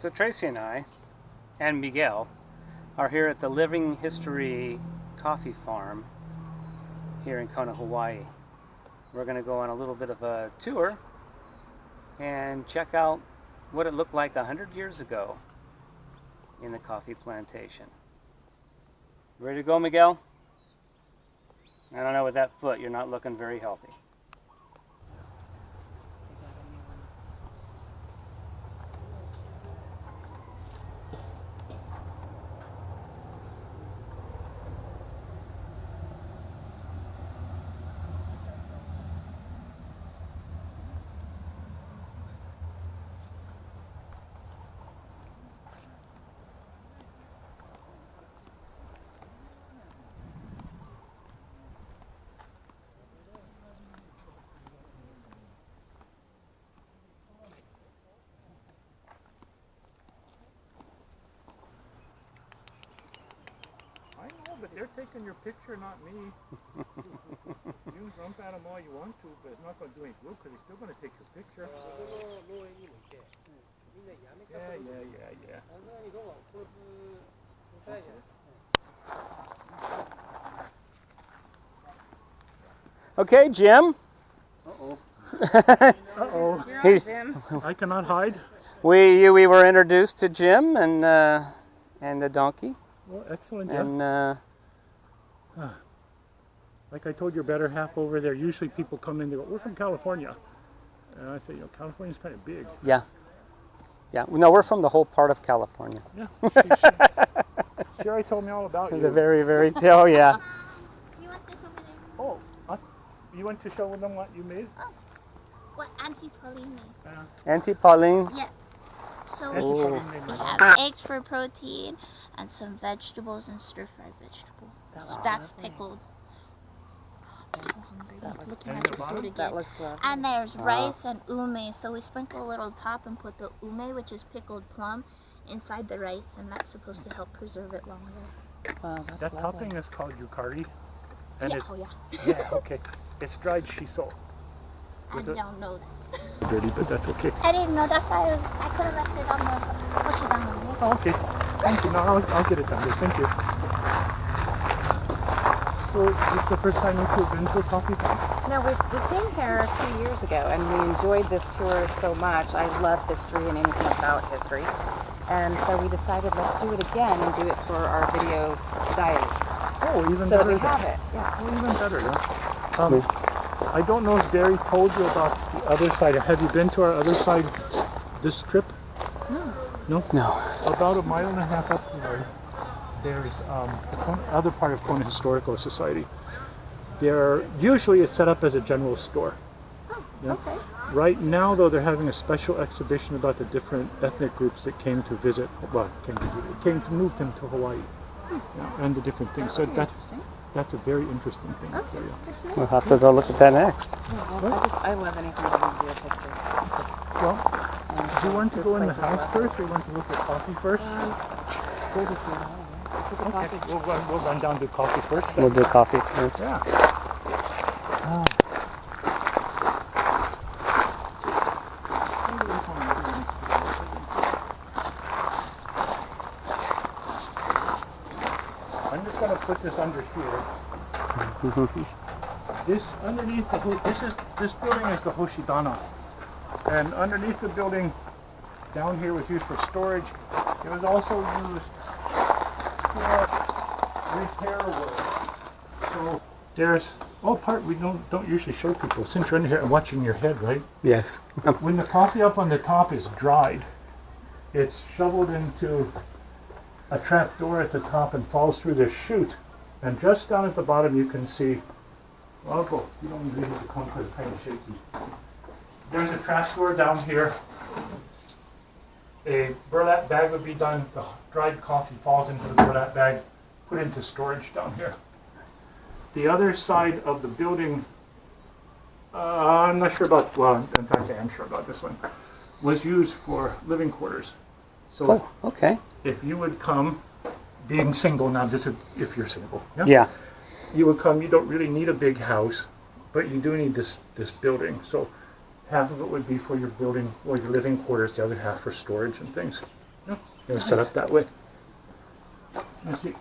So Tracy and I, and Miguel, are here at the Living History Coffee Farm here in Kona, Hawaii. We're going to go on a little bit of a tour and check out what it looked like 100 years ago in the coffee plantation. Ready to go, Miguel? I don't know, with that foot, you're not looking very healthy. I know, but they're taking your picture, not me. You can jump at them all you want to, but it's not going to do any good because he's still going to take your picture. Yeah. Okay, Jim. Uh-oh. You're on, Jim. I cannot hide. We were introduced to Jim and the donkey. Well, excellent. Yeah. And like I told your better half over there, usually people come in, they go, we're from California. And I say, California's kind of big. yeah. No, we're from the whole part of California. Yeah. Sherry told me all about you. The very tail, yeah. You want this over there? Oh, you went to show them what you made? Oh, what Auntie Pauline made. Auntie Pauline. Yeah. So Oh. we have eggs for protein and some vegetables and stir-fried vegetable. That's pickled. I'm so hungry. Looking at your food again. That looks lovely. And there's rice and ume. So we sprinkle a little top and put the ume, which is pickled plum, inside the rice, and that's supposed to help preserve it longer. Wow, that's That lovely. topping is called yukari. And Yeah, it's, oh yeah. yeah, okay. It's dried shiso. I With it- don't know that. Dirty, but that's okay. I didn't know. That's why I could have left it on the Hoshidano. Oh, okay. Thank you. No, I'll get it done. Thank you. So, this is the first time you two have been to a coffee farm? No, we came here 2 years ago, and we enjoyed this tour so much. I love history and anything about history. And so we decided, let's do it again and do it for our video diary. Oh, even So that better. we have it. Yeah. Oh, even better, yeah. I don't know if Barry told you about the other side. Have you been to our other side this trip? No. No. About 1.5 miles up here, there's the other part of Kona Historical Society. Usually it's set up as a general store. Yeah. Okay. Right now, though, they're having a special exhibition about the different ethnic groups that came to visit, came to move them to Hawaii, yeah, and the different things. So that's a very interesting thing. Okay. There, yeah. Good to know. We'll have to go look at that next. Yeah, well, I love anything that can do with history. Well, And do you want to this go in the place is house lovely. first, or you want to look at coffee first? We'll just do it all. Yeah. Look at Okay, coffee. we'll run down to coffee first. Then. We'll do coffee first. Yeah. I'm just going to put this under here. This underneath this building is the Hoshidana, and underneath the building, down here was used for storage. It was also used for repair work. So there's part we don't usually show people. Since you're in here and watching your head, right? Yes. When the coffee up on the top is dried, it's shoveled into a trap door at the top and falls through this chute. And just down at the bottom you can see, well, I'll go. You don't even need to come because it's kind of shaky. There's a trap door down here. A burlap bag would be done. The dried coffee falls into the burlap bag, put into storage down here. The other side of the building, I'm not sure about, well, in fact I am sure about this one, was used for living quarters. So Oh, okay. if you would come, being single now, this is if you're single, Yeah. you would come, you don't really need a big house, but you do need this building. So half of it would be for your building or your living quarters, the other half for storage and things. Yeah, they're set up that way. Let's see.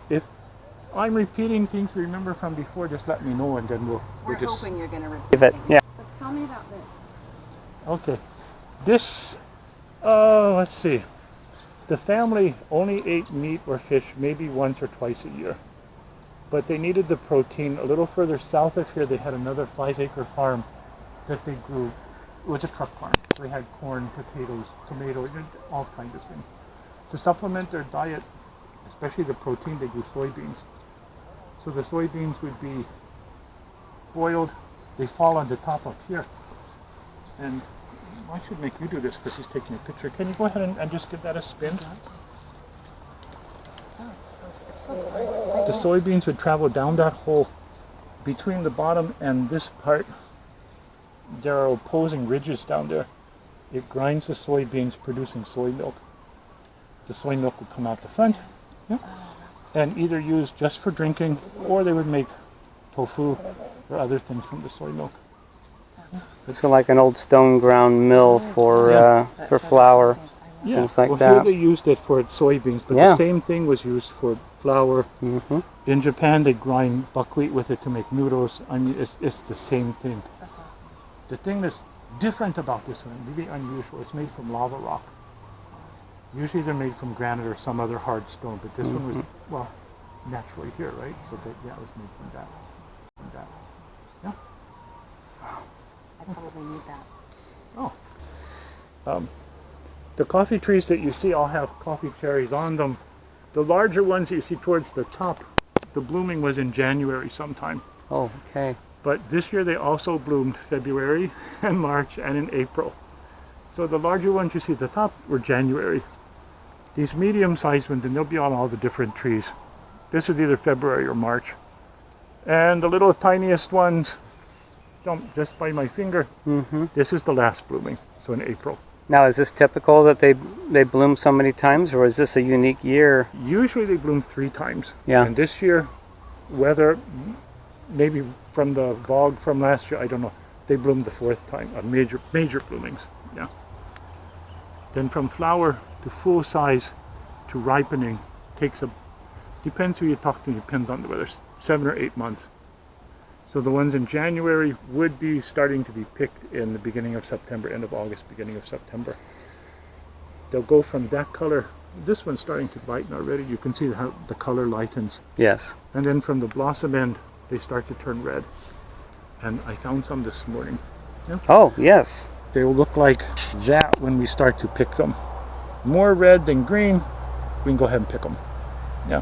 If I'm repeating things you remember from before, just let me know and then we'll just... hoping you're going to repeat Give it, things. yeah. So tell me about this. Okay. This, let's see. The family only ate meat or fish maybe once or twice a year. But they needed the protein. A little further south of here, they had another 5-acre farm that they grew. It was a truck farm. They had corn, potatoes, tomatoes, all kinds of things. To supplement their diet, especially the protein, they grew soybeans. So the soybeans would be boiled. They fall on the top of here. And I should make you do this because he's taking a picture. Can you go ahead and just give that a spin? The soybeans would travel down that hole. Between the bottom and this part, there are opposing ridges down there. It grinds the soybeans, producing soy milk. The soy milk would come out the front, yeah, and either used just for drinking, or they would make tofu or other things from the soy milk. So like an old stone ground mill for flour, Yeah, things like well, that. here they used it for soybeans, but Yeah. the same thing was used for flour. Mm-hmm. In Japan, they grind buckwheat with it to make noodles. I mean, it's the same thing. That's awesome. The thing that's different about this one, really unusual, it's made from lava rock. Usually they're made from granite or some other hard stone, but this one was, well, naturally here, right? So that, yeah, it was made from that. Yeah. I probably need that. Oh. The coffee trees that you see all have coffee cherries on them. The larger ones that you see towards the top, the blooming was in January sometime. Oh, okay. But this year they also bloomed February and March and in April. So the larger ones you see at the top were January. These medium-sized ones, and they'll be on all the different trees. This is either February or March. And the little tiniest ones, just by my finger, this is the last blooming, so in April. Now, is this typical that they bloom so many times, or is this a unique year? Usually they bloom 3 times. Yeah. And this year, whether maybe from the bog from last year, I don't know, they bloomed the 4th time, major bloomings. Yeah. Then from flower to full size to ripening takes depends who you talk to, depends on the weather, 7 or 8 months. So the ones in January would be starting to be picked in the beginning of September, end of August, beginning of September. They'll go from that color, this one's starting to lighten already, you can see how the color lightens. Yes. And then from the blossom end, they start to turn red. And I found some this morning. Yeah. Oh, yes. They will look like that when we start to pick them. More red than green, we can go ahead and pick them. Yeah.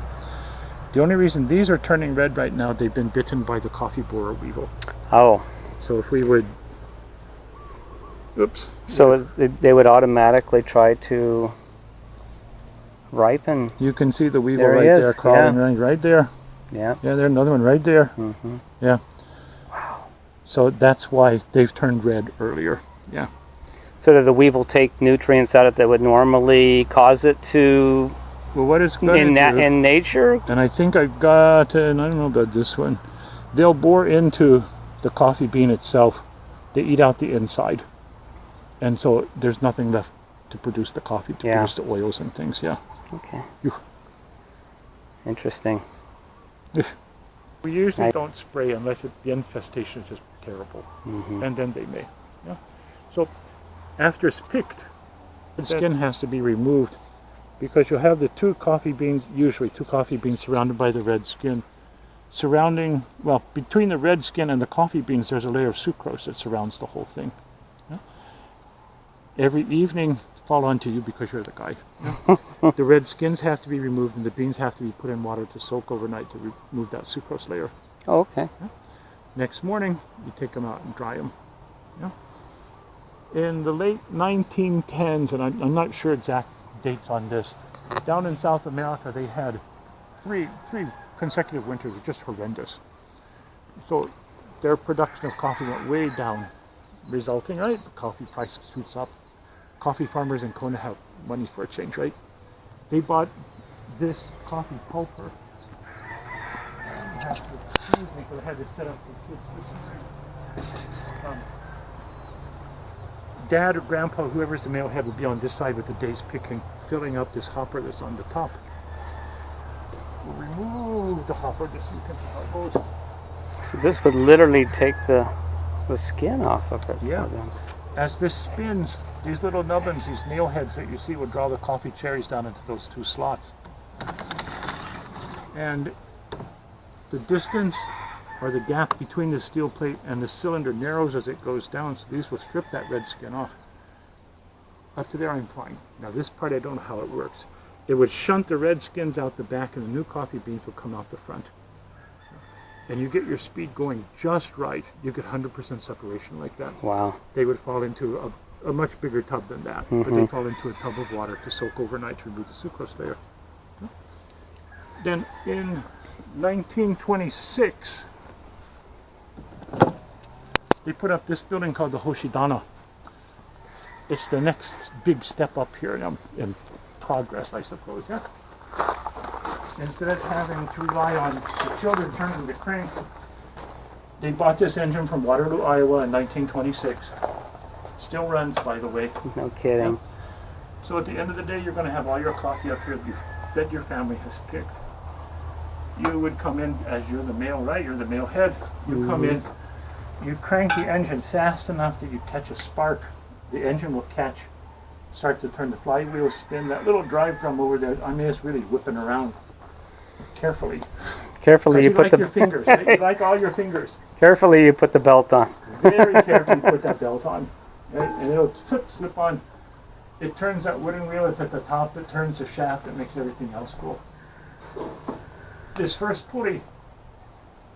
The only reason these are turning red right now, they've been bitten by the coffee borer weevil. Oh. So if we would, oops. So they would automatically try to ripen. You can see the weevil There right he is, there, crawling yeah. right there. Yeah. Yeah, there's another one right there. Mm-hmm. Yeah. Wow. So that's why they've turned red earlier. Yeah. So did the weevil take nutrients out of it that would normally cause it to Well, what it's going to do, in nature? and I think I've got, and I don't know about this one, they'll bore into the coffee bean itself. They eat out the inside. And so there's nothing left to produce the coffee, to produce the oils and things, yeah. Okay. Phew. Interesting. We usually don't spray unless the infestation is just terrible. And then they may. Yeah. So after it's picked, the skin has to be removed because you'll have the 2 coffee beans, usually 2 coffee beans surrounded by the red skin. Surrounding, well, between the red skin and the coffee beans, there's a layer of sucrose that surrounds the whole thing. Yeah? Every evening, fall onto you because you're the guy. Yeah? The red skins have to be removed and the beans have to be put in water to soak overnight to remove that sucrose layer. Oh, okay. Yeah? Next morning, you take them out and dry them. Yeah? In the late 1910s, and I'm not sure exact dates on this, down in South America they had three consecutive winters just horrendous. So their production of coffee went way down, resulting, right, the coffee price shoots up. coffee farmers in Kona have money for a change, right? They bought this coffee pulper. I have to excuse me because I had to set up the kids this morning. Dad or Grandpa, whoever's the male head, would be on this side with the day's picking, filling up this hopper that's on the top. We'll remove the hopper just so you can see how it goes. So this would literally take the skin off of it. Yeah. As this spins, these little nubbins, these nail heads that you see, will draw the coffee cherries down into those two slots. And the distance or the gap between the steel plate and the cylinder narrows as it goes down, so these will strip that red skin off. Up to there I'm fine. Now this part I don't know how it works. It would shunt the red skins out the back and the new coffee beans will come out the front. And you get your speed going just right, you get 100% separation like that. Wow. They would fall into a much bigger tub than that, but they fall into a tub of water to soak overnight to remove the sucrose layer. Then in 1926, they put up this building called the Hoshidana. It's the next big step up here in progress, I suppose. Yeah. Instead of having to rely on the children turning the crank, they bought this engine from Waterloo, Iowa in 1926. Still runs, by the way. No kidding. Yeah. So at the end of the day, you're going to have all your coffee up here that your family has picked. You would come in, as you're the male, right? You're the male head. You come in, you crank the engine fast enough that you catch a spark. The engine will start to turn, the flywheel spin. That little drive drum over there, I mean, it's really whipping around. Carefully. Carefully you put your fingers, right? You like all your fingers. Carefully you put the belt on. Very carefully put that belt on. Right? And it'll slip on. It turns that wooden wheel that's at the top that turns the shaft that makes everything else go. This first pulley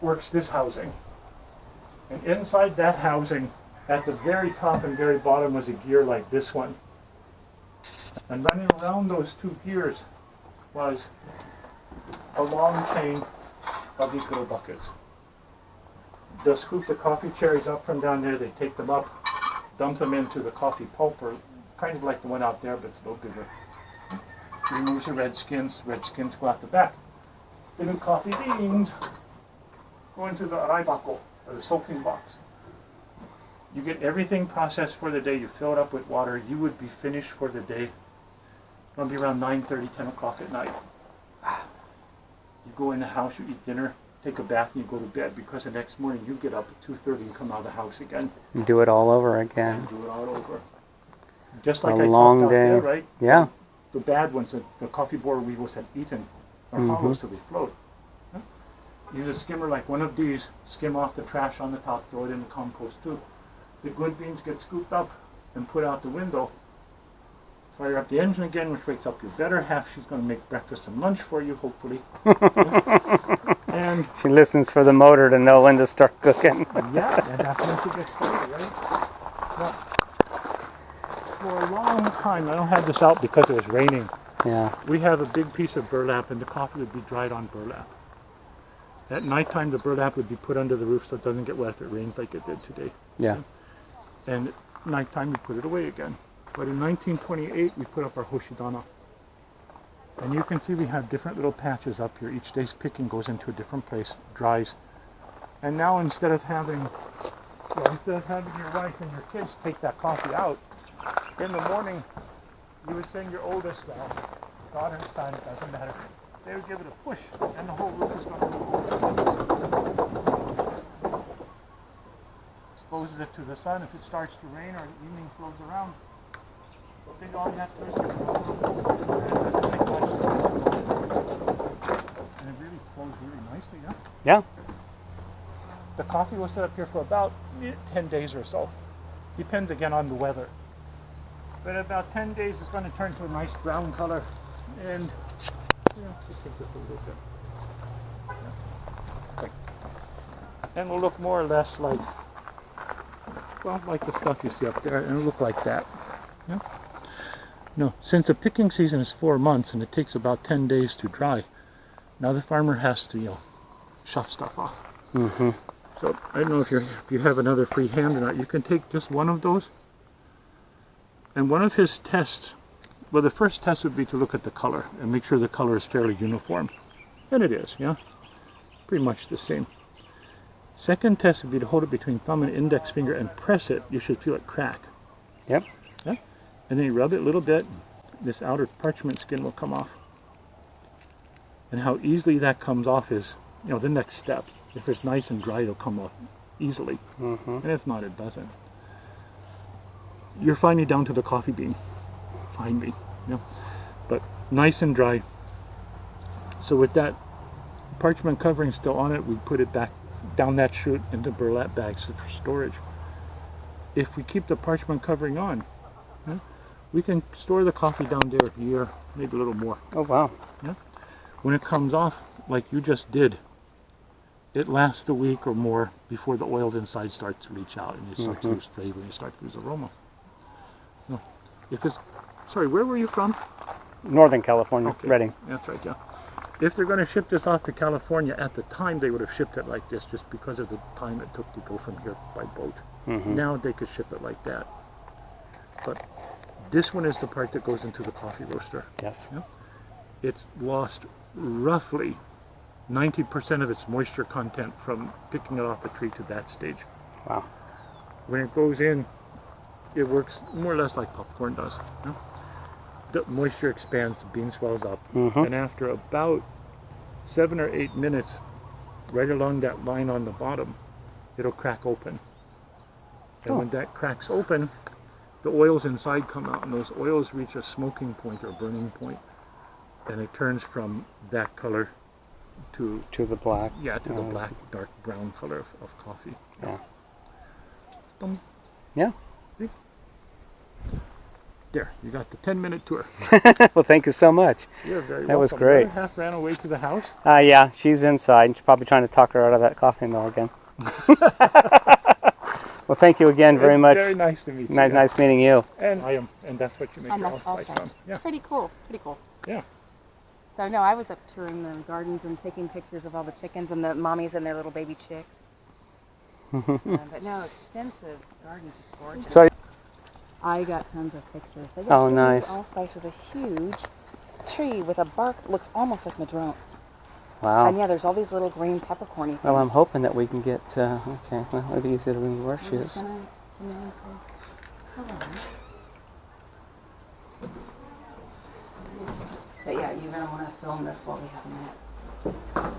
works this housing. And inside that housing, at the very top and very bottom, was a gear like this one. And running around those two gears was a long chain of these little buckets. They'll scoop the coffee cherries up from down there, they take them up, dump them into the coffee pulper, kind of like the one out there, but it's a little bigger. Removes the red skins go out the back. The new coffee beans go into the araibako, or the soaking box. You get everything processed for the day, you fill it up with water, you would be finished for the day. It'll be around 9:30, 10 o'clock at night. You go in the house, you eat dinner, take a bath, and you go to bed, because the next morning you get up at 2:30 and come out of the house again. Do it all over again. And do it all over. Just like A I long talked day. out there, right? Yeah. The bad ones, the coffee borer weevils have eaten, are hollow, so they float. Use a skimmer like one of these, skim off the trash on the top, throw it in the compost too. The good beans get scooped up and put out the window. Fire up the engine again, which wakes up your better half. She's going to make breakfast and lunch for you, hopefully. And She listens for the motor to know when to start cooking. yeah, and that's when she gets started, right? Now, for a long time, I don't have this out because it was raining. Yeah. We have a big piece of burlap, and the coffee would be dried on burlap. At nighttime, the burlap would be put under the roof so it doesn't get wet if it rains like it did today. Yeah. And at nighttime, we put it away again. But in 1928, we put up our Hoshidana. And you can see we have different little patches up here. Each day's picking goes into a different place, dries. And now instead of having your wife and your kids take that coffee out, in the morning, you would send your oldest daughter, son, it doesn't matter. They would give it a push, and the whole roof is going to exposes it to the sun. If it starts to rain or the evening flows around, then all you have to do is get it doesn't take much. And it really flows really nicely, yeah? Yeah. The coffee will sit up here for about 10 days or so. Depends again on the weather. But in about 10 days, it's going to turn to a nice brown color. And, just take this a little bit. Yeah. And will look more or less like, well, like the stuff you see up there. And it'll look like that. Yeah. No, since the picking season is 4 months and it takes about 10 days to dry, now the farmer has to, shove stuff off. Mm-hmm. So I don't know if you have another free hand or not. You can take just one of those And one of his tests, well, the first test would be to look at the color and make sure the color is fairly uniform. And it is, yeah? Pretty much the same. Second test would be to hold it between thumb and index finger and press it. You should feel it crack. Yep. Yeah? And then you rub it a little bit. This outer parchment skin will come off. And how easily that comes off is, you know, the next step. If it's nice and dry, it'll come off easily. And if not, it doesn't. You're finally down to the coffee bean. Finally. Yeah. But nice and dry. So with that parchment covering still on it, we put it back down that chute into burlap bags for storage. If we keep the parchment covering on, yeah, we can store the coffee down there a year, maybe a little more. Oh, wow. Yeah. When it comes off, like you just did, it lasts a week or more before the oils inside start to leach out and you start to lose flavor and you start to lose aroma. No. If it's, sorry, where were you from? Northern California, Okay. Reading. That's right, yeah. If they're going to ship this off to California, at the time they would have shipped it like this just because of the time it took to go from here by boat. Now they could ship it like that. But this one is the part that goes into the coffee roaster. Yes. Yeah? It's lost roughly 90% of its moisture content from picking it off the tree to that stage. Wow. When it goes in, it works more or less like popcorn does. Yeah? The moisture expands, the bean swells up, and after about 7 or 8 minutes, right along that line on the bottom, it'll crack open. And when that cracks open, the oils inside come out, and those oils reach a smoking point or burning point, and it turns from that color to the black. yeah, to the black, dark brown color of coffee. Yeah. Yeah. See? There, you got the 10-minute tour. Well, thank you so much. You're very welcome. That was great. The other half ran away to the house. Yeah, she's inside. She's probably trying to talk her out of that coffee mill again. Well, thank you again very It's much. Very nice to meet you. Nice meeting you. And I am, and that's what you make And your that's allspice allspice. from. Yeah, Pretty cool. Pretty cool. yeah. So no, I was up touring the gardens and taking pictures of all the chickens and the mommies and their little baby chicks. But no, extensive gardens, just gorgeous. So, I got tons of pictures. But Oh, nice. Allspice was a huge tree with a bark that looks almost like madrone. wow. And yeah, there's all these little green peppercorny things. Well, I'm hoping that we can get, okay, well, it'll be easier to reverse I'm just shoes. gonna come in and say, hold on. But yeah, you're gonna want to film this while we have a minute.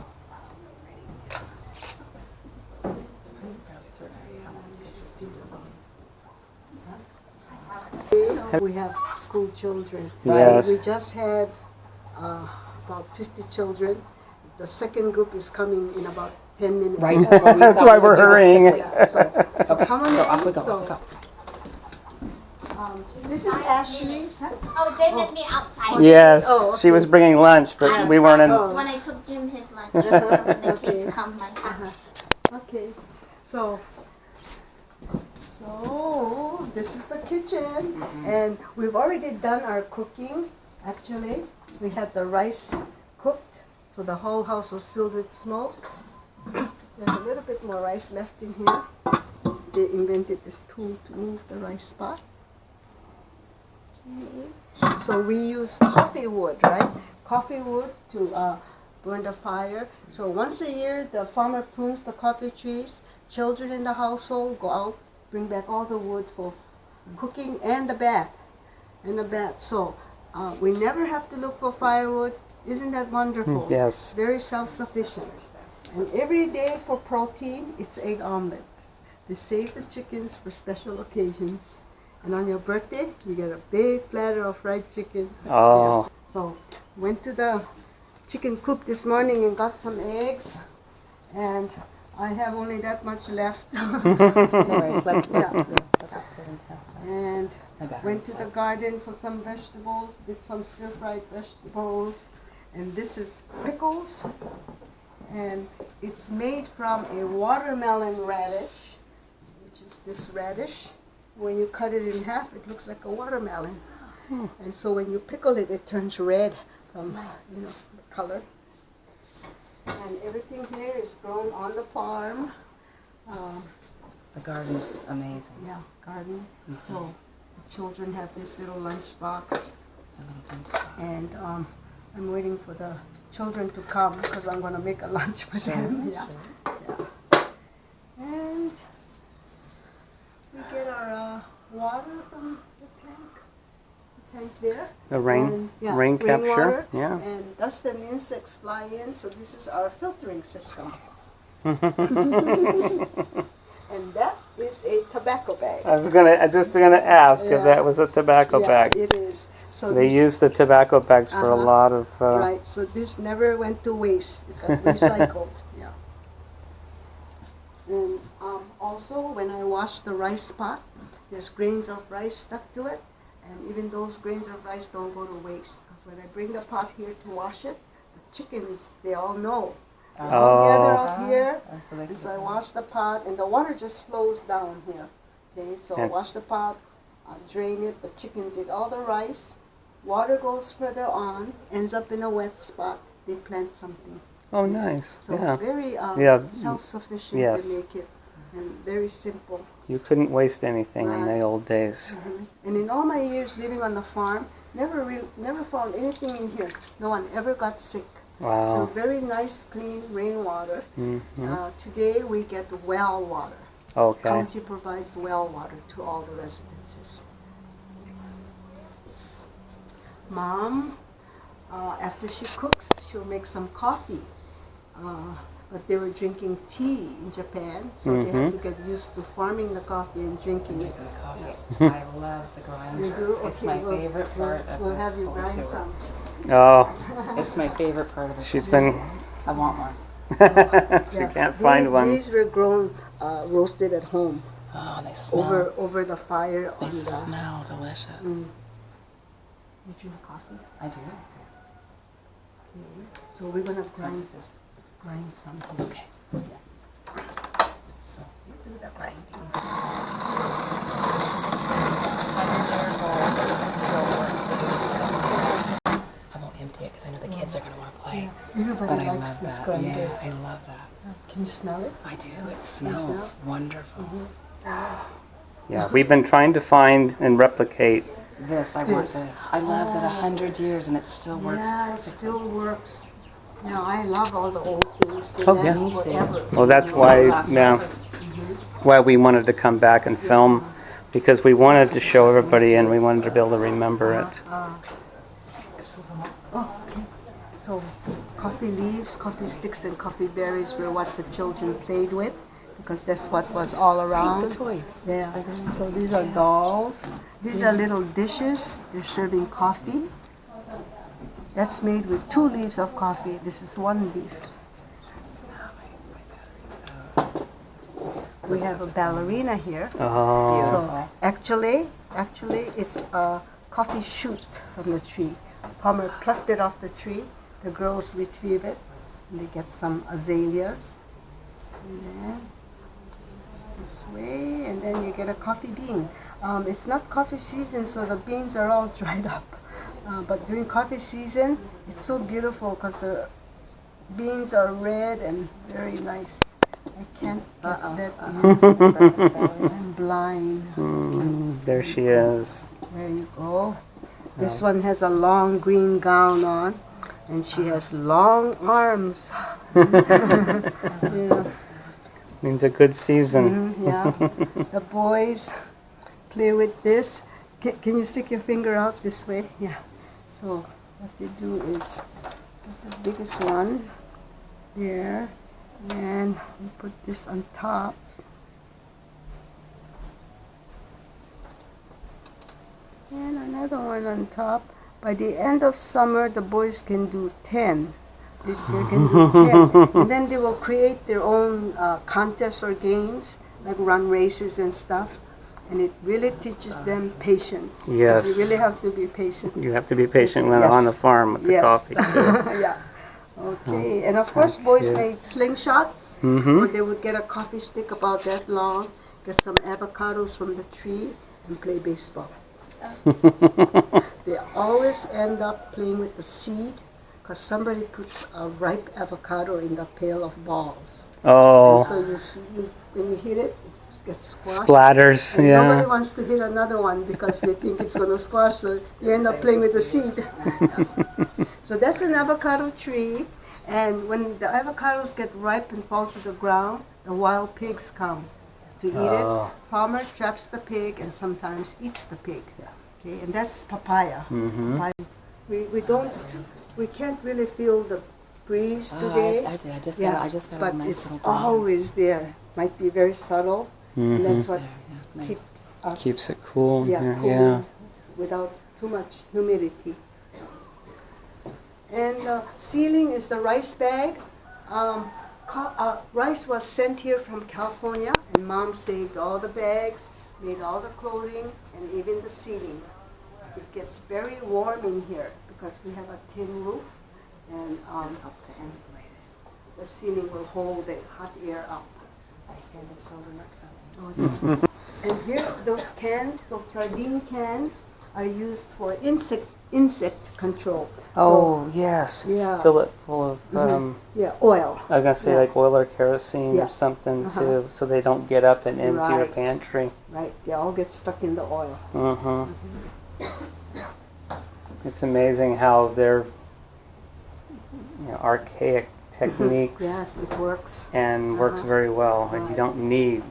We have school children. Yes. We just had about 50 children. The second group is coming in about 10 minutes. Right. That's why we're hurrying. Yeah, so come on So off we in. go. So, Go. this is Ashley. Oh, they met me outside. Yes, Oh, okay. she was bringing lunch, but we weren't in. Oh. When I took Jim his lunch, when the kids Okay. come like that. Okay. So this is the kitchen, and we've already done our cooking. Actually, we had the rice cooked, so the whole house was filled with smoke. There's a little bit more rice left in here. They invented this tool to move the rice spot. Okay. So we use coffee wood, right? Coffee wood to burn the fire. So once a year, the farmer prunes the coffee trees. Children in the household go out, bring back all the wood for cooking and the bath. So we never have to look for firewood. Isn't that wonderful? Yes. Very self-sufficient. And every day for protein, it's egg omelet. They save the chickens for special occasions. And on your birthday, you get a big platter of fried chicken. Oh. Yeah. So went to the chicken coop this morning and got some eggs. And I have only that much left. No worries. Let's Yeah. that's what I'm saying. And I got went it. to the garden for some vegetables, did some stir-fried vegetables. And this is pickles. And it's made from a watermelon radish, which is this radish. When you cut it in half, it looks like a watermelon. And so when you pickle it, it turns red from, the color. And everything here is grown on the farm. The garden's amazing. Yeah, garden. So The children have this little lunch box. And I'm waiting for the children to come because I'm going to make a lunch for them. Yeah. And we get our water from the tank there. The rain, And, rain capture. Rainwater, Yeah. and dust and insects fly in, so this is our filtering system. And that is a tobacco bag. I was just gonna ask if that was a tobacco bag. It is. So They this, use the tobacco bags for a lot of. right. So this never went to waste. It got recycled. Yeah. And also, when I wash the rice pot, there's grains of rice stuck to it, and even those grains of rice don't go to waste. Because when I bring the pot here to wash it, the chickens, they all know. They all gather out here, and so I wash the pot, and the water just flows down here. Okay, so I wash the pot, I drain it, the chickens eat all the rice, water goes further on, ends up in a wet spot, they plant something. Oh, nice. So Yeah. very Yeah. self-sufficient Yes. they make it, and very simple. You couldn't waste anything in the Right. old days. And in all my years living on the farm, never found anything in here. No one ever got sick. So Wow. very nice, clean rainwater. Mm-hmm. Today we get well water. Okay. County provides well water to all the residences. Mom, after she cooks, she'll make some coffee. But they were drinking tea in Japan, so they had to get used to farming the coffee and drinking it. I love the grind. You do? It's Okay, my favorite part of We'll this have you whole grind tour. some. Oh, It's my favorite part of it. she's been. I want one. She can't find one. These were grown, roasted at home Oh, they smell. over the fire They on the. smell delicious. You drink coffee? I do. So we're gonna grind some here. Okay. So you do the grinding. 100 years old, but it still works. I won't empty it because I know the kids are going to want to play. Everybody But I likes love this that. grinder. Yeah, I love that. Can you smell it? I do. It smells wonderful. Yeah, we've been trying to find and replicate. This, I want this. I love that 100 years and it still works. Yeah, it still works. You know, I love all the old things. They Oh, yeah. last forever. Well, that's why. Yeah. Why we wanted to come back and film, because we wanted to show everybody and we wanted to be able to remember it. Oh, okay. So coffee leaves, coffee sticks, and coffee berries were what the children played with, because that's what was all around. The toys. Yeah. So these are dolls. These are little dishes. They're serving coffee. That's made with 2 leaves of coffee. This is 1 leaf. We have a ballerina here. Oh. So actually, it's a coffee shoot from the tree. Palmer plucked it off the tree. The girls retrieve it, and they get some azaleas. And then it's this way, and then you get a coffee bean. It's not coffee season, so the beans are all dried up. But during coffee season, it's so beautiful because the beans are red and very nice. I can't get that in. I'm blind. There she is. There you go. This one has a long green gown on, and she has long arms. Yeah. Means a good season. Yeah. The boys play with this. Can you stick your finger out this way? Yeah. So what they do is get the biggest one there, and we put this on top. And another one on top. By the end of summer, the boys can do 10. They can do 10. And then they will create their own contests or games, like run races and stuff. And it really teaches them patience. Yes. You really have to be patient. You have to be patient when Yes. on the farm with the Yes. coffee too. Yeah. Okay. And of course, boys cute. made slingshots, Mhm. where they would get a coffee stick about that long, get some avocados from the tree, and play baseball. They always end up playing with the seed, because somebody puts a ripe avocado in the pail of balls. Oh. And so when you hit it, it gets squashed. Splatters, And yeah. nobody wants to hit another one because they think it's going to squash, so you end up playing with the seed. So that's an avocado tree, and when the avocados get ripe and fall to the ground, the wild pigs come to eat Oh. it. Farmer traps the pig and sometimes eats the pig. Okay, and that's papaya. Mm-hmm. Papaya. We can't really feel the breeze today. I did. Yeah, I just got but a nice it's little breeze. always there. Might be very subtle, and that's what Nice. keeps us Keeps it cool in here, cool yeah. without too much humidity. And ceiling is the rice bag. Rice was sent here from California, and Mom saved all the bags, made all the clothing, and even the ceiling. It gets very warm in here because we have a tin roof, and This helps to insulate it. the ceiling will hold the hot air up. I hear the children are coming. And here, those cans, those sardine cans, are used for insect control. Oh, yes. Yeah. Fill it full of, Yeah, oil. I was going to say Yeah. like oil or kerosene Yeah. or something Uh-huh. too, so they don't get up and into your Right. pantry. Right, they all get stuck in the oil. Mm-hmm. It's amazing how their archaic techniques Yes, it works. and works Uh-huh. very well. And you Right. don't need.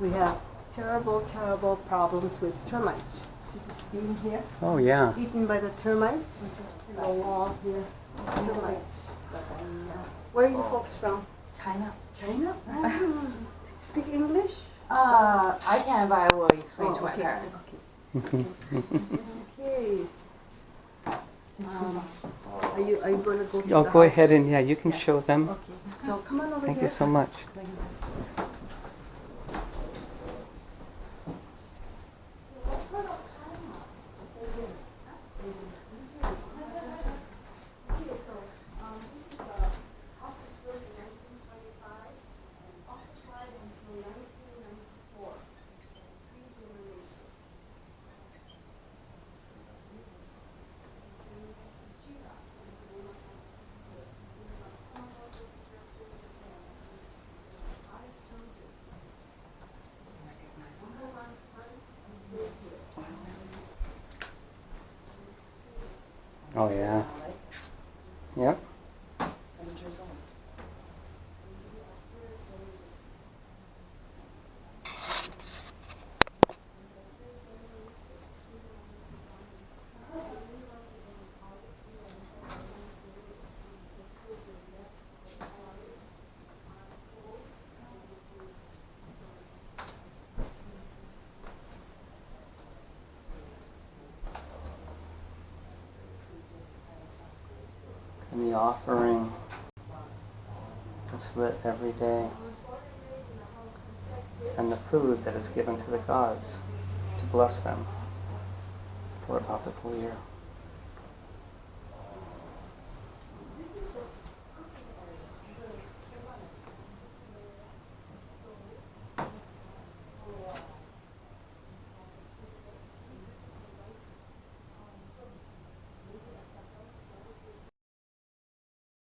We have terrible, terrible problems with termites. See this beam here? Oh yeah. Eaten by the termites. The wall here, termites. Where are you folks from? China. China? Speak English? I can, but I will explain to my okay. parents. Okay. Are you going to go to Oh, the go house? ahead and yeah, you can show them. Okay. So come on over Thank here. you so much. Oh yeah. Yep. And the offering that's lit every day, and the food that is given to the gods to bless them for a bountiful year.